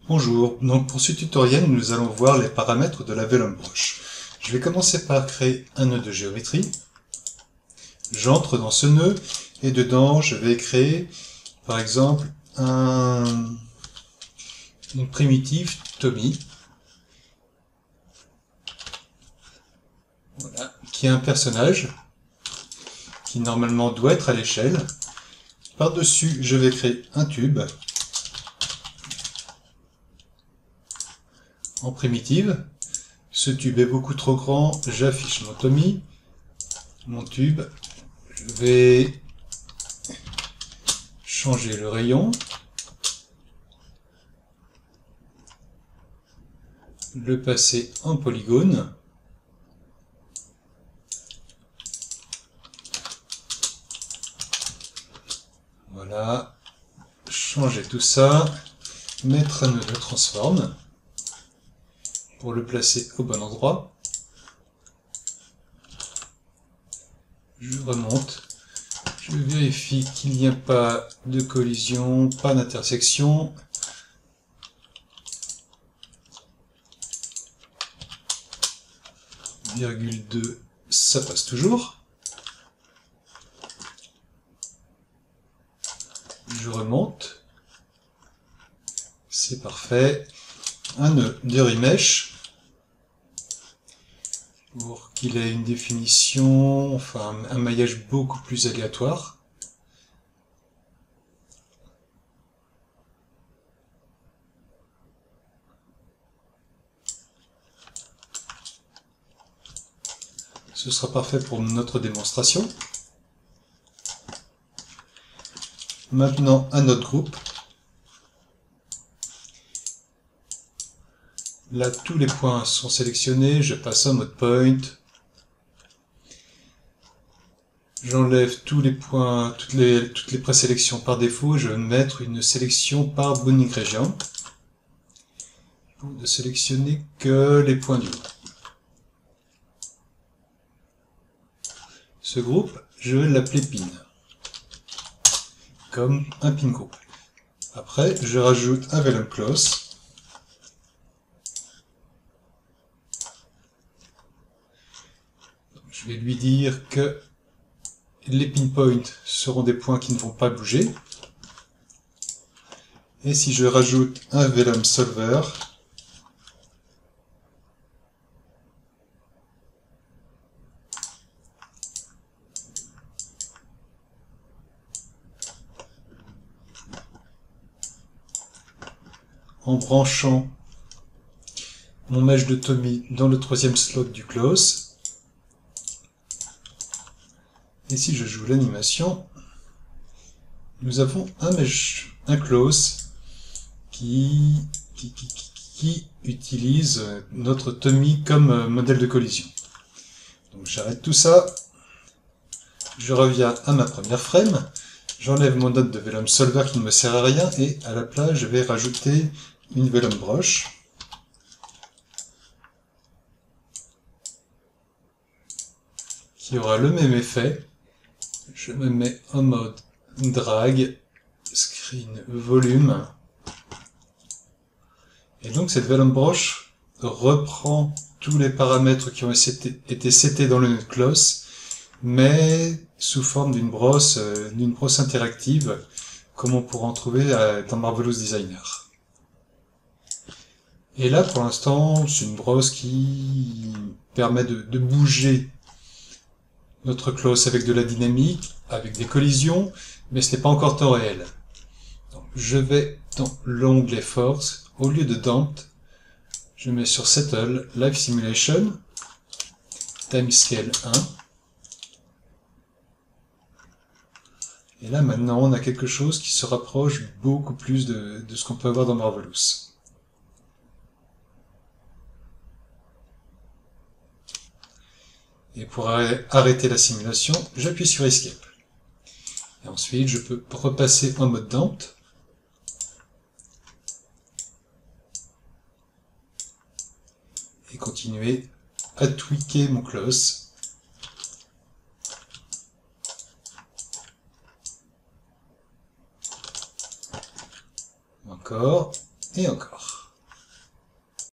Bonjour, donc pour ce tutoriel nous allons voir les paramètres de la Vellum Brush. Je vais commencer par créer un nœud de géométrie. J'entre dans ce nœud et dedans je vais créer par exemple une primitive Tommy, voilà, qui est un personnage qui normalement doit être à l'échelle. Par-dessus je vais créer un tube en primitive. Ce tube est beaucoup trop grand, j'affiche mon Tommy, mon tube, je vais changer le rayon, le passer en polygone, voilà, changer tout ça, mettre un nœud de transform pour le placer au bon endroit. Je remonte, je vérifie qu'il n'y a pas de collision, pas d'intersection. Virgule 2, ça passe toujours. Je remonte. C'est parfait. Un nœud de remesh pour qu'il ait une définition, enfin un maillage beaucoup plus aléatoire. Ce sera parfait pour notre démonstration. Maintenant, un autre groupe. Là, tous les points sont sélectionnés. Je passe en mode point. J'enlève tous les points, toutes les présélections par défaut. Je vais mettre une sélection par bon ingrédient. Pour ne sélectionner que les points du haut. Ce groupe, je vais l'appeler pin, comme un pin group. Après, je rajoute un vellum close. Je vais lui dire que les pinpoints seront des points qui ne vont pas bouger. Et si je rajoute un vellum solver, en branchant mon mesh de Tommy dans le troisième slot du close. Et si je joue l'animation, nous avons un mesh, un close qui utilise notre Tommy comme modèle de collision. Donc j'arrête tout ça, je reviens à ma première frame, j'enlève mon node de vellum solver qui ne me sert à rien et à la place je vais rajouter une vellum brush. Qui aura le même effet. Je me mets en mode drag, screen volume. Et donc cette vellum brush reprend tous les paramètres qui ont été setés dans le node close, mais sous forme d'une brosse interactive, comme on pourra en trouver dans Marvelous Designer. Et là, pour l'instant, c'est une brosse qui permet de bouger notre close avec de la dynamique, avec des collisions, mais ce n'est pas encore temps réel. Donc, je vais dans l'onglet Force, au lieu de Damp, je mets sur Settle, Live Simulation, Timescale 1. Et là maintenant on a quelque chose qui se rapproche beaucoup plus de ce qu'on peut avoir dans Marvelous. Et pour arrêter la simulation, j'appuie sur Escape. Et ensuite, je peux repasser en mode Damp. Et continuer à tweaker mon close. Encore. Et encore.